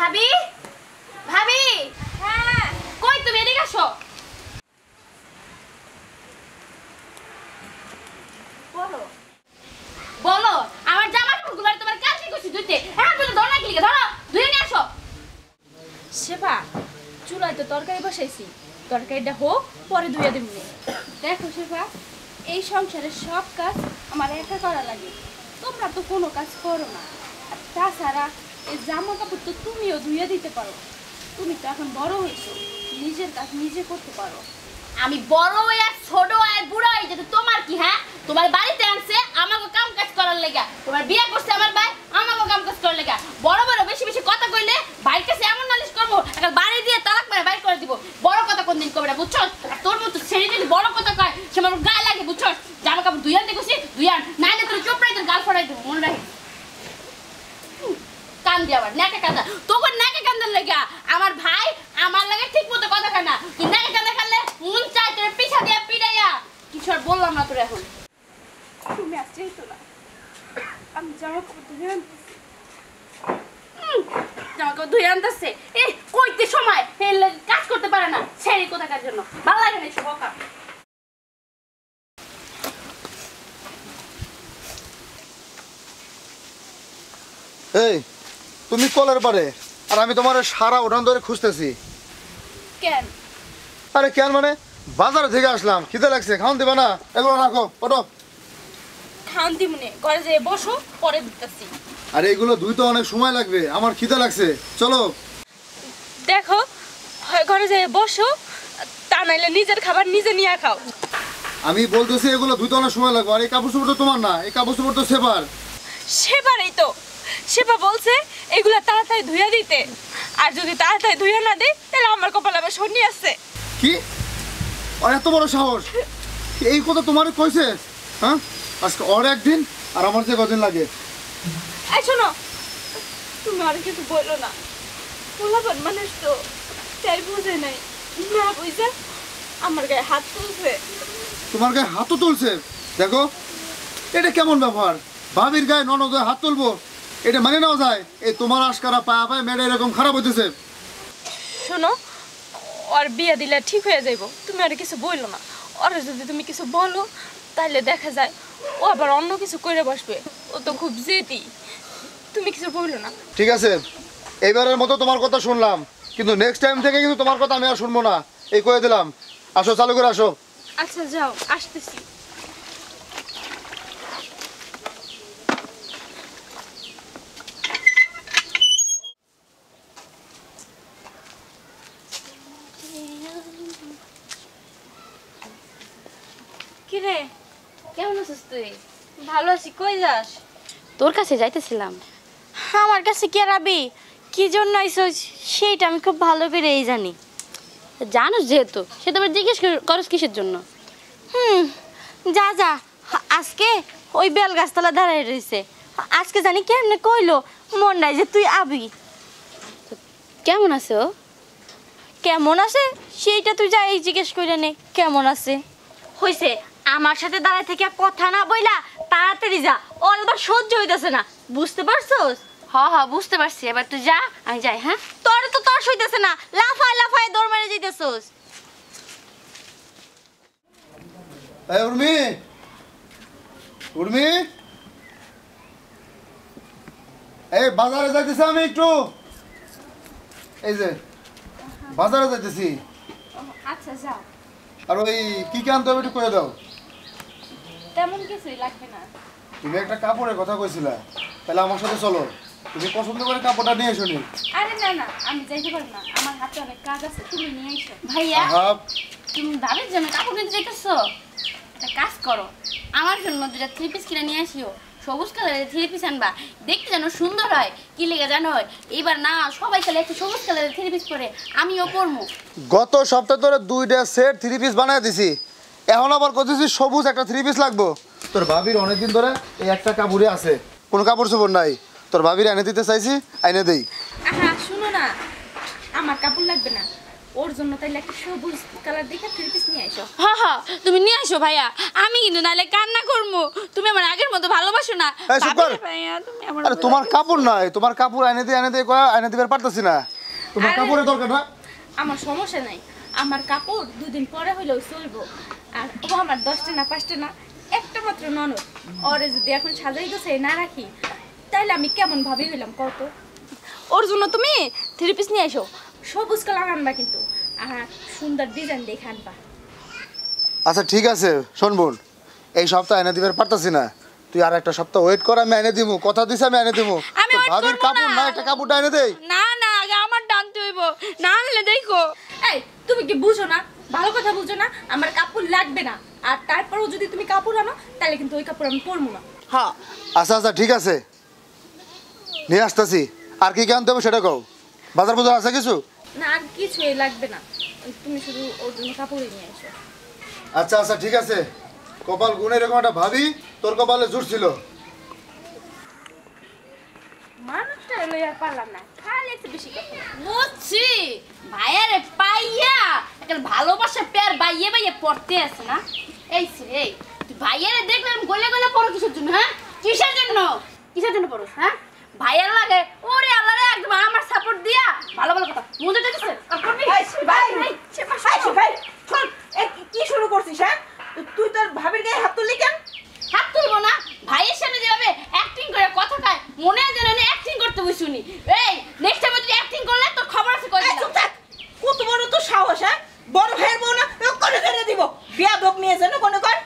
ভাবি ভাবি হ্যাঁ কই তুমি এদিকে আসো বলো বলো আমার জামা কাপড়গুলো তোমার কাছে কইছি ধুইতে হ্যাঁ তুমি ধরো না কি লিখে ধরো ধুয়ে নিয়ে আসো সেবা চুলায় তো তরকারি বসাইছি তরকারিটা হোক পরে ধুয়ে দেব দেখো সেবা এই সংসারের সব কাজ আমার একা করা লাগে তোমরা তো কোনো কাজ করো না তাছাড়া এই জামা কাপড় তো তুমিও ধুয়ে দিতে পারো তুমি তো এখন বড় হয়েছো নিজের কাজ নিজে করতে পারো আমি বড় হই আর ছোট হই আর বুড়ো হই যেটা তোমার কি হ্যাঁ তোমার বাড়িতে আনছে আমাকে কাম কাজ করার লাগা তোমার বিয়ে করছে আমার ভাই আমাকে কাম কাজ করার লাগা বড় বড় বেশি বেশি কথা কইলে ভাইয়ের কাছে এমন নালিশ করবো একটা বাড়ি দিয়ে তালাক মেরে বাইর করে দিব বড় কথা কোনদিন কবে না বুঝছো আর তোর মতো ছেড়ে দিলে বড় কথা কয় সে আমার গায়ে লাগে বুঝছো জামা কাপড় ধুইয়া দেখছি ধুইয়ান নাইলে তোর চোপ নাই তোর গাল ফড়াই দেবো মনে রাখিস কান দিয়ে আবার নাকে কান্দা তোকে নাকে কান্দার লেগা আমার ভাই আমার লাগে ঠিক মতো কথা কয় না তুই নাকে কান্দা খালে মন চায় তোর পিছা দিয়া পিড়াইয়া কিছু আর বললাম না তোর এখন তুমি আসছেই তো না আমি জামা কাপড় ধুয়ে আনতেছি জামা কাপড় ধুয়ে আনতেছে এ কইতে সময় কাজ করতে পারে না ছেড়ে কোথাকার জন্য ভালো লাগে না এসব বকা এই তুমি কলের পারে আর আমি তোমার সারা উঠান ধরে খুঁজতেছি কেন আরে কেন মানে বাজার থেকে আসলাম খিদে লাগছে খাওন দিবা না এগুলো রাখো ওটো খান দিমনে ঘরে যেয়ে বসো পরে দিতেছি আরে এগুলো ধুইতে অনেক সময় লাগবে আমার খিদে লাগছে চলো দেখো হয় ঘরে যেয়ে বসো তা নাইলে নিজের খাবার নিজে নিয়ে খাও আমি বলতেছি এগুলো ধুইতে অনেক সময় লাগবে আর এই কাপড় চোপড় তো তোমার না এই কাপড় চোপড় তো সেবার সেবারই তো সেবা বলছে এগুলা তাড়াতাড়ি ধুইয়া দিতে আর যদি তাড়াতাড়ি ধুইয়া না দেয় তাহলে আমার কপালে আবার শনি আছে কি আর এত বড় সাহস এই কথা তোমারে কইছে হ্যাঁ আজকে ওর একদিন আর আমার যে কদিন লাগে এই শোনো তুমি আর কিছু বলো না পোলাপান মানুষ তো তাই বুঝে নাই না বুঝে আমার গায়ে হাত তুলছে তোমার গায়ে হাতও তুলছে দেখো এটা কেমন ব্যবহার ভাবির গায়ে ননদ হাত তুলবো এটা মানে নেওয়া যায় এই তোমার আশকারা পায়া পায় মেয়েটা এরকম খারাপ হইতেছে শোনো ওর বিয়ে দিলে ঠিক হয়ে যাইব তুমি আর কিছু বললো না ওর যদি তুমি কিছু বলো তাহলে দেখা যায় ও আবার অন্য কিছু করে বসবে ও তো খুব জেদি তুমি কিছু বললো না ঠিক আছে এইবারের মতো তোমার কথা শুনলাম কিন্তু নেক্সট টাইম থেকে কিন্তু তোমার কথা আমি আর শুনবো না এই কয়ে দিলাম আসো চালু করে আসো আচ্ছা যাও আসতেছি কিরে কেমন আছিস তুই ভালো আছি কই যাস তোর কাছে যাইতেছিলাম আমার কাছে কি আর আবি কি জন্য আইছস সেইটা আমি খুব ভালো করেই জানি জানোস যেহেতু সে তোমার জিজ্ঞেস করস কিসের জন্য যা যা আজকে ওই বেল গাছতলা দাঁড়ায় রয়েছে আজকে জানি কেমনে কইলো মন নাই যে তুই আবি কেমন আছে ও কেমন আছে সেইটা তুই যাই জিজ্ঞেস করে নে কেমন আছে হইছে আমার সাথে দাঁড়ায় থেকে কথা না বইলা তাড়াতাড়ি যা ওর এবার সহ্য হইতেছে না বুঝতে পারছস হ্যাঁ বুঝতে পারছি এবার তুই যা আমি যাই হ্যাঁ তোর তো তর্স হইতেছে না লাফায় লাফায় দৌড় মেরে যাইতেছস এই উর্মি উর্মি এই বাজারে যাইতেছি আমি একটু এই যে বাজারে যাইতেছি আচ্ছা যাও আর ওই কি কি আনতে হবে একটু করে দাও তেমন কিছুই লাগবে না তুমি একটা কাপড়ের কথা কইছিলা তাহলে আমার সাথে চলো তুমি পছন্দ করে কাপড়টা নিয়ে এসো নি আরে না না আমি যাইতে পারবো না আমার হাতে অনেক কাজ আছে তুমি নিয়ে এসো ভাইয়া তুমি ভাবির জন্য কাপড় কিনতে যাইতেছো একটা কাজ করো আমার জন্য দুটা থ্রি পিস কিনে নিয়ে আসিও সবুজ কালারের থ্রি পিস আনবা দেখতে যেন সুন্দর হয় কি লেগে জানো এইবার না সবাই খালি একটা সবুজ কালারের থ্রি পিস পরে আমিও পরবো গত সপ্তাহ ধরে দুইটা সেট থ্রি পিস বানায় দিছি এখন আবার কইতেছি সবুজ একটা থ্রি পিস লাগবো তোর ভাবির অনেকদিন ধরে এই একটা কাপড়ে আছে কোনো কাপড় চোপড় নাই তোর ভাবির এনে দিতে চাইছি আইনে দেই হ্যাঁ শুনো না আমার কাপড় লাগবে না ওর জন্য তাইলে একটা সবুজ কালার দেখে 3 পিস নিয়ে আইসো। হ্যাঁ হ্যাঁ তুমি নিয়ে আসো ভাইয়া, আমি কিন্তু নাহলে কান্না করবো। তুমি আমার আগের মতো ভালোবাসো না এই চুপ কর। ভাইয়া, তুমি আমার আরে তোমার কাপড় নাই, তোমার কাপড় এনে দিয়ে কয়া এনে দিবার পারতাছি না। তোমার আরে- কাপড়ের দরকার না। আমার সমস্যা নাই, আমার কাপড় 2 দিন পরে হইলেও চলবো। আর ও আমার 10টা না 5টা না একটা মাত্র ননদ, ওরে যদি এখন সাজাই গোছাই না রাখি তাইলে আমি কেমন ভাবি হইলাম কত। ওর জন্য তুমি 3 পিস নিয়ে এসো, সবুজ কালার আনবা কিন্তু, আর সুন্দর ডিজাইন দেখে আনবা। আচ্ছা ঠিক আছে, শোন বোন, এই সপ্তাহ এনে দিবার পারতাছি না, তুই আর একটা সপ্তাহ ওয়েট কর, আমি এনে দিমু, কথা দিছি আমি এনে দিমু। আমি wait ভাবির করবো কাপড় না। না, একটা কাপড়টা এনে দেই। না না, আগে আমার টানতে হইব, না আনলে দেখো। এই তুমি কি বুঝো না, ভালো কথা বুঝো না, আমার কাপড় লাগবে না। আর তারপরেও যদি তুমি কাপড় আনো তাহলে কিন্তু ওই কাপড় আমি পরবো না। হ্যাঁ আচ্ছা আচ্ছা ঠিক আছে, নিয়ে আসতেছি। আর কি আনতে হবে সেটা কও, বাজার বাজার আছে কিছু? না আর কিছুই লাগবে না, তুমি শুধু ওর জন্য কাপড়ই নিয়ে এসো। আচ্ছা আচ্ছা ঠিক আছে, কপাল গুণ এরকম একটা ভাবি তোর কপালে জোর ছিল। মানুষটা এলো আর পারলাম না, খালি একটু বেশি কথা। বুঝছি, ভাইয়ারে পাইয়া একটা ভালোবাসা পেয়ার বাইয়ে বাইয়ে পড়তে আছে না। এই সে এই তুই ভাইয়ারে দেখলাম গলে গলে পড়ো কিসের জন্য? হ্যাঁ কিসের জন্য, কিসের জন্য পড়ো? হ্যাঁ ভাইয়ার লাগে ওরে আল্লাহ রে, একদম আমার সাপোর্ট দিয়া ভালো ভালো কথা মনে দেখেছে। কি শুরু করছিস? হ্যাঁ, তুই তোর ভাবির গায়ে হাত তুললি কেন? হাত তুলবো না, ভাইয়ের সামনে যেভাবে অ্যাক্টিং করে কথা কয় মনে হয় যেন অ্যাক্টিং করতে বসুনি। এই নেক্সট টাইম তুই অ্যাক্টিং করলে তোর খবর আছে কই? এই চুপ থাক, কত বড় তো সাহস! হ্যাঁ, বড় ভাইয়ের বউ না করে ফেলে দিব, বিয়াদব নিয়ে যেন কোনো কর।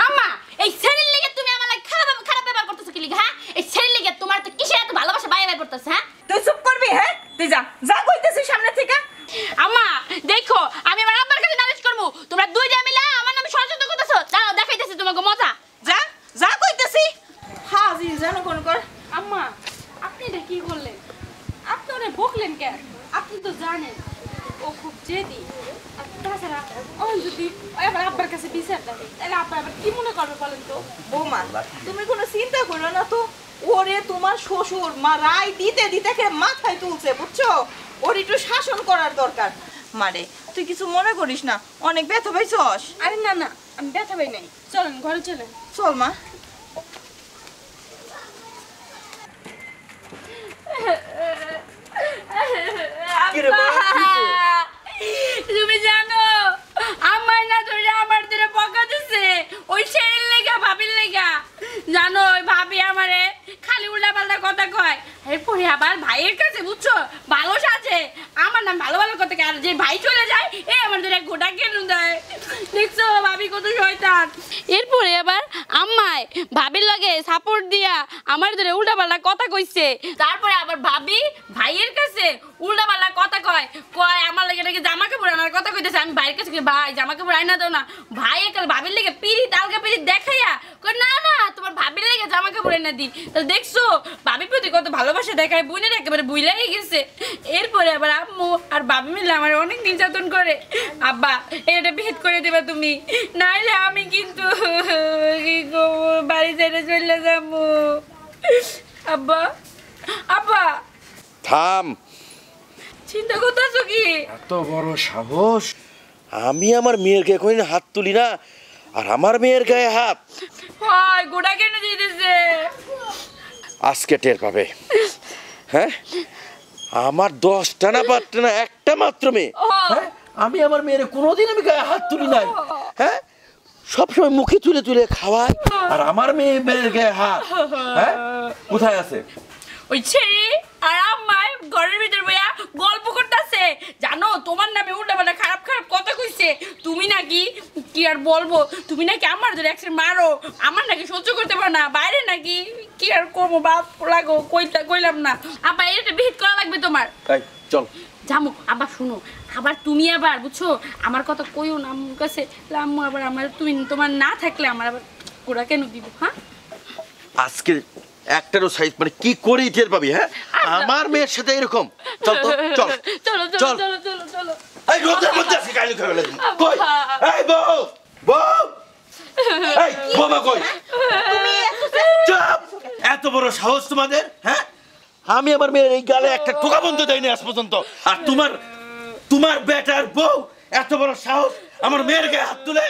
আম্মা এই ছেলের লিগে তুমি আমার লাগে খারাপ খারাপ ব্যবহার করতেছো কি লিগে? হ্যাঁ এই ছেলের লিগে তোমার তো কিসের এত ভালোবাসা বাইরে বাইরে করতেছে? হ্যাঁ তুই চুপ করবি? হ্যাঁ, তুই যা যা কইতেছিস সামনে থেকে। আম্মা দেখো, আমি আমার আব্বার কাছে নালিশ করবো, তোমরা দুইটা মিলে আমার নামে ষড়যন্ত্র করতেছো। দাঁড়াও দেখাইতেছি তোমাকে মজা। যা যা কইতেছি, হাজির যেন কোনো কর। আম্মা আপনি এটা কি করলেন? আপনি ওরে বকলেন কেন? আপনি তো জানেন ও খুব জেদি। আর তাছাড়া ও যদি এবার আব্বার কাছে বিচার দেবে তাহলে আব্বা আবার কি মনে করবে বলেন তো? বৌমা, তুমি কোনো চিন্তা করো না তো, ওরে তোমার শ্বশুর মা রায় দিতে দিতে খেয়ে মাথায় তুলছে, বুঝছো? ওর একটু শাসন করার দরকার। মারে তুই কিছু মনে করিস না, অনেক ব্যথা পাইছস। আরে না না, আমি ব্যথা পাই নাই, চলেন ঘরে চলেন। চল মা। তুমি জানো আমার না ধরে আমার ধরে বকা দিছে ওই ছেলের লেগা, ভাবির লেগা। জানো ওই ভাবি আমারে খালি উল্টা পাল্টা কথা কয়, এরপরে আবার ভাইয়ের কাছে বুঝছো ভালো সাজে, আমার নাম ভালো ভালো কথা কয়। আর যে ভাই চলে যায় এ আমার ধরে গোটা কেন দেয়, দেখছো ভাবি কত শয়তান। এরপরে আবার আম্মায় ভাবির লাগে সাপোর্ট দিয়া আমার ধরে উল্টা পাল্টা কথা কইছে। তারপরে আবার ভাবি ভাইয়ের কাছে উল্টা পাল্টা কথা কয়, কয় আমার লাগে নাকি জামা কাপড় আনার কথা কইতেছে। আমি ভাইয়ের কাছে ভাই জামা কাপড় আইনা দাও না, ভাই একাল ভাবির লেগে পিরিত আলগা পিরিত দেখাইয়া কই না না তোমার ভাবির লেগে জামা কাপড় আইনা দিই। তো দেখছো ভাবির প্রতি কত ভালোবাসা দেখায়, বোনের একেবারে বুইলাই গেছে। এরপরে আবার আম্মু আর ভাবি মিলে আমার অনেক নির্যাতন করে। আব্বা এটা ভেদ করে দেবা তুমি, নাইলে আমি কিন্তু কি করবো, বাড়ি ছেড়ে চলে যাবো। আব্বা আব্বা থাম, চিন্তা করতেছো কি? এত বড় সাহস! আমি আমার মেয়ের গায়ে কোনদিন হাত তুলি না, আর আমার মেয়ের গায়ে হাত হয় গোটা কেন দিতেছে? আজকে টের পাবে। হ্যাঁ, আমার 10টা না 5টা না একটা মাত্র মেয়ে। হ্যাঁ, আমি আমার মেয়ের কোনোদিন আমি গায়ে হাত তুলি নাই। হ্যাঁ, সবসময় মুখে তুলে তুলে খাওয়াই, আর আমার মেয়ের গায়ে হাত। হ্যাঁ, কোথায় আছে? ওই ছেড়ে আর আম্মায় ঘরের ভিতর বইয়া গল্প করতেছে। জানো তোমার নামে উল্টাপাল্টা খারাপ খারাপ কথা কইছে। তুমি নাকি কি আর বলবো, তুমি নাকি আমার ধরে একসাথে মারো, আমার নাকি সহ্য করতে পারো না, বাইরে নাকি কি আর করবো বাপ লাগো কইলাম না। আব্বা এটা বিহিত করা লাগবে তোমার। এই চল জামু। আবার শুনো, আবার তুমি আবার বুঝছো আমার কথা কইও না আম্মুর কাছে, আম্মু আবার আমার তুমি তোমার না থাকলে আমার আবার ওরা কেন দিব? হ্যাঁ আজকে একটারও সাইজ মানে কি করে টের পাবি? হ্যাঁ, আমার মেয়ের সাথে এরকম। চল তো চল চলো চলো চলো চলো চলো। এই রোদের মধ্যে আসি গালি খাবে না। কই এই বউ বউ, এই বাবা কই? তুমি চুপ! এত বড় সাহস তোমাদের? হ্যাঁ, আমি আমার মেয়ের এই গালে একটা টোকা বন্ধ দেয়নি আজ পর্যন্ত, আর তোমার তোমার বেটার বউ এত বড় সাহস আমার মেয়ের গায়ে হাত তুলে?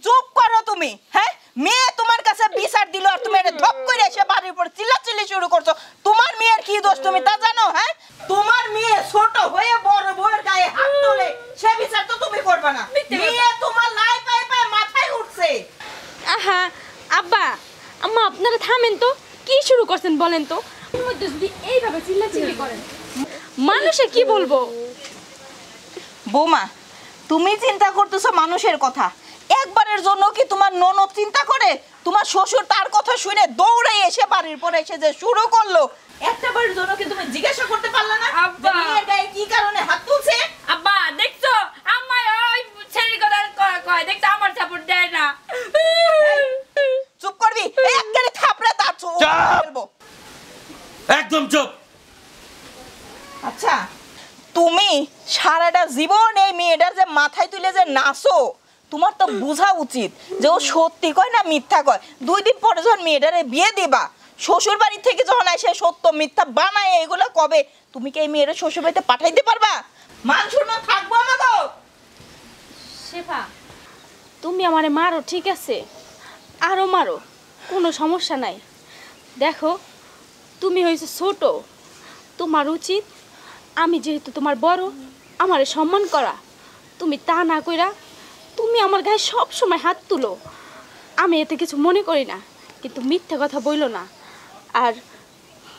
চুপ করো তুমি। হ্যাঁ, মেয়ে তোমার কাছে বিচার দিল আর তুমি এটা ধপ করে এসে বাড়ির উপর চিল্লাচিল্লি শুরু করছো। তোমার মেয়ের কি দোষ তুমি তা জানো? হ্যাঁ, তোমার মেয়ে ছোট হয়ে বড় বউয়ের গায়ে হাত তোলে, সে বিচার তো তুমি করবে না। মেয়ে তোমার লাই পায়ে পায়ে মাথায় উঠছে। আহা আব্বা আম্মা আপনারা থামেন তো, কি শুরু করছেন বলেন তো? এর মধ্যে যদি এইভাবে চিল্লাচিল্লি করেন মানুষে কি বলবো? বৌমা, তুমি চিন্তা করতেছো মানুষের কথা, একবারের জন্য কি তোমার ননদ চিন্তা করে? তোমার শ্বশুর তার কথা শুনে দৌড়ে এসে বাড়ির পরে এসে যে শুরু করলো, একটাবারের জন্য কি তুমি জিজ্ঞাসা করতে পারলে না আব্বা। যে মেয়ের গায়ে কি কারণে হাত তুলছে? আব্বা দেখছো আম্মা ওই ছেলের কথা কয়, দেখছো আমার সাপোর্ট দেয় না। চুপ করবি, একবারে থাপড়ে তার চোখ চাপ! ফেলবো। একদম চুপ। আচ্ছা, তুমি সারাটা জীবন এই মেয়েটার যে মাথায় তুলে যে নাচো, তোমার তো বোঝা উচিত যে ও সত্যি কয় না মিথ্যা কয়। 2 দিন পরে যখন মেয়েটারে বিয়ে দিবা, শ্বশুর বাড়ি থেকে যখন আসে সত্য মিথ্যা বানায় এগুলো কবে, তুমি কি এই মেয়ের শ্বশুর বাড়িতে পাঠাইতে পারবা? মান সম্মান থাকবো আমাকে? শেফা তুমি আমারে মারো ঠিক আছে, আরো মারো, কোনো সমস্যা নাই। দেখো তুমি হয়েছে ছোট, তোমার উচিত আমি যেহেতু তোমার বড় আমারে সম্মান করা। তুমি তা না কইরা তুমি আমার গায়ে সব সময় হাত তুলো, আমি এতে কিছু মনে করি না, কিন্তু মিথ্যে কথা বইলো না। আর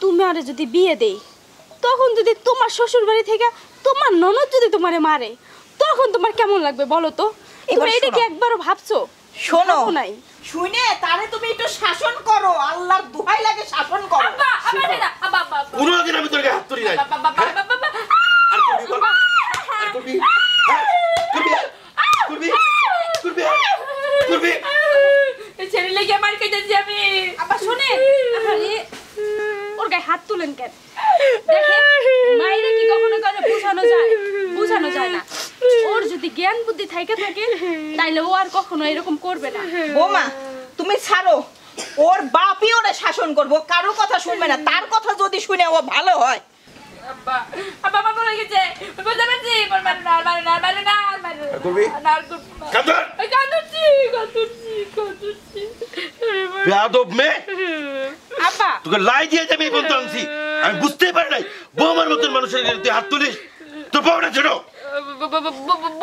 তুমি আরে যদি বিয়ে দেই, তখন যদি তোমার শ্বশুর বাড়ি থেকে তোমার ননদ যদি তোমারে মারে, তখন তোমার কেমন লাগবে বলো তো? এবার তুমি এটা কি শোনো। একবারও ভাবছো? শোনো ভাবো নাই। শুনে তারে তুমি একটু শাসন করো, আল্লাহর দোহাই লাগে শাসন করো। কোনোদিন আমি তোর গায়ে হাত তুলি নাই। আর করবি বল? আর করবি? হ্যাঁ? করবি? করবি? করবি? করবি? ছেলে লেগে মার খেতেছি আমি। আবার শুনে ওর গায়ে হাত তুলেন কেন? দেখেন মাইরে কি কখনো করে বোঝানো যায়? বোঝানো যায় না। ওর যদি জ্ঞান বুদ্ধি থাকে তাইলে ও আর কখনো এরকম করবে না। বৌমা, তুমি ছাড়ো, ওর বাপই ওরে শাসন করবো, কারো কথা শুনবে না। তার কথা যদি শুনে ও ভালো হয়। আব্বা আব্বা আমার বলে গেছে বুঝতে পারছি, মারো না মারো না মারো না মারো করবি? না আর করবো না। কাঁদর! কাঁদছি। বেয়াদব মেয়ে! আব্বা তোকে লাই দিয়ে যাবে এই বলতে আনছি। আমি বুঝতেই পারি নাই বৌমার মতন মানুষের গায়ে তুই হাত তুলিস। তোর বউটা ছোট।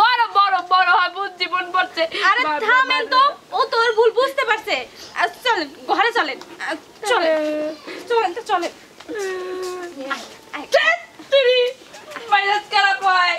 বড় বড় বড় হয় বুদ্ধি মন পড়ছে। আরে থামেন তো, ও তো ওর ভুল বুঝতে পারছে। চলেন ঘরে চলেন, চলেন চলেন তো চলেন। তুই মাইনাস খারাপ হয়।